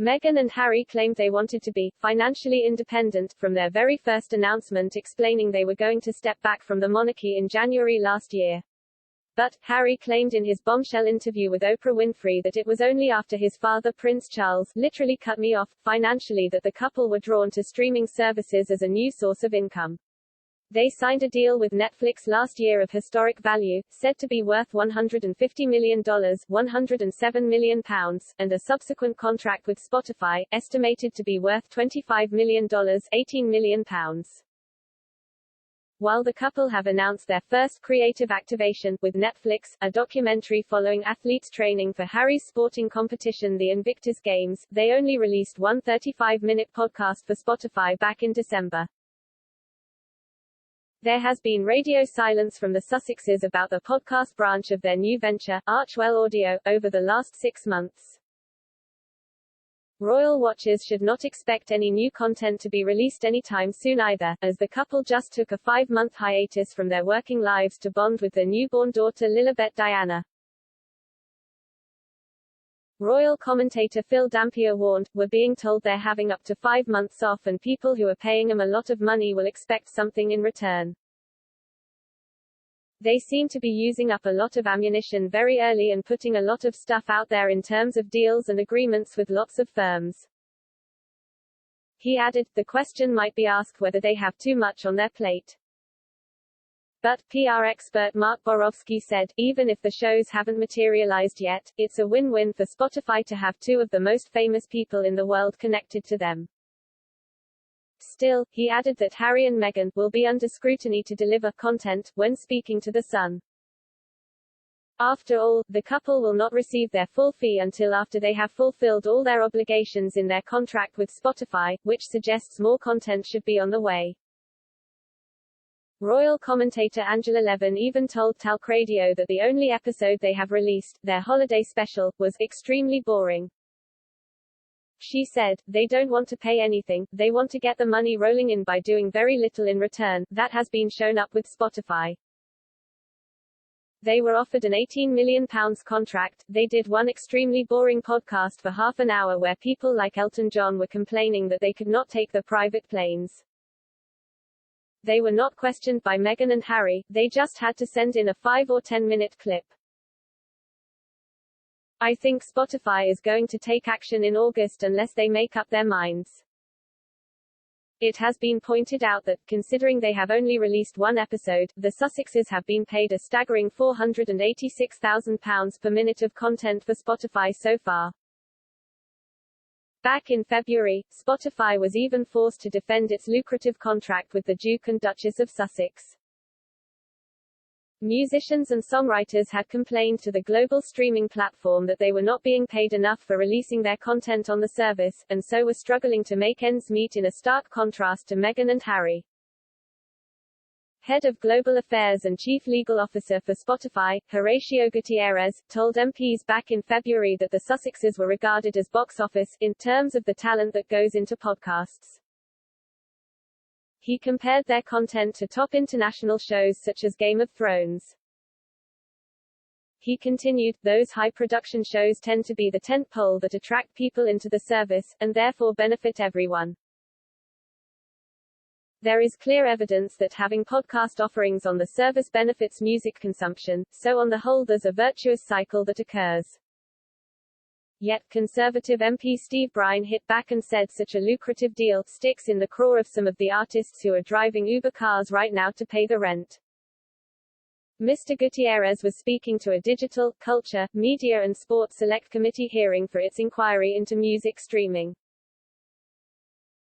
Meghan and Harry claimed they wanted to be financially independent from their very first announcement explaining they were going to step back from the monarchy in January last year. But, Harry claimed in his bombshell interview with Oprah Winfrey that it was only after his father Prince Charles literally cut me off financially that the couple were drawn to streaming services as a new source of income. They signed a deal with Netflix last year of historic value, said to be worth $150 million, £107 million, and a subsequent contract with Spotify, estimated to be worth $25 million, £18 million. While the couple have announced their first creative activation, with Netflix, a documentary following athletes training for Harry's sporting competition the Invictus Games, they only released one 35-minute podcast for Spotify back in December. There has been radio silence from the Sussexes about the podcast branch of their new venture, Archwell Audio, over the last 6 months. Royal watchers should not expect any new content to be released anytime soon either, as the couple just took a 5-month hiatus from their working lives to bond with their newborn daughter Lilibet Diana. Royal commentator Phil Dampier warned, "We're being told they're having up to 5 months off and people who are paying them a lot of money will expect something in return. They seem to be using up a lot of ammunition very early and putting a lot of stuff out there in terms of deals and agreements with lots of firms." He added, "The question might be asked whether they have too much on their plate." But, PR expert Mark Borowski said, even if the shows haven't materialized yet, it's a win-win for Spotify to have 2 of the most famous people in the world connected to them. Still, he added that Harry and Meghan will be under scrutiny to deliver content, when speaking to The Sun. After all, the couple will not receive their full fee until after they have fulfilled all their obligations in their contract with Spotify, which suggests more content should be on the way. Royal commentator Angela Levin even told Talk Radio that the only episode they have released, their holiday special, was extremely boring. She said, "They don't want to pay anything, they want to get the money rolling in by doing very little in return. That has been shown up with Spotify. They were offered an £18 million contract, they did one extremely boring podcast for half an hour where people like Elton John were complaining that they could not take the private planes. They were not questioned by Meghan and Harry, they just had to send in a 5 or 10-minute clip. I think Spotify is going to take action in August unless they make up their minds." It has been pointed out that, considering they have only released one episode, the Sussexes have been paid a staggering £486,000 per minute of content for Spotify so far. Back in February, Spotify was even forced to defend its lucrative contract with the Duke and Duchess of Sussex. Musicians and songwriters had complained to the global streaming platform that they were not being paid enough for releasing their content on the service, and so were struggling to make ends meet, in a stark contrast to Meghan and Harry. Head of Global Affairs and Chief Legal Officer for Spotify, Horacio Gutierrez, told MPs back in February that the Sussexes were regarded as box office, in terms of the talent that goes into podcasts. He compared their content to top international shows such as Game of Thrones. He continued, "Those high-production shows tend to be the tentpole that attract people into the service, and therefore benefit everyone. There is clear evidence that having podcast offerings on the service benefits music consumption, so on the whole there's a virtuous cycle that occurs." Yet, Conservative MP Steve Brine hit back and said such a lucrative deal sticks in the craw of some of the artists who are driving Uber cars right now to pay the rent. Mr. Gutierrez was speaking to a Digital, Culture, Media and Sports Select Committee hearing for its inquiry into music streaming.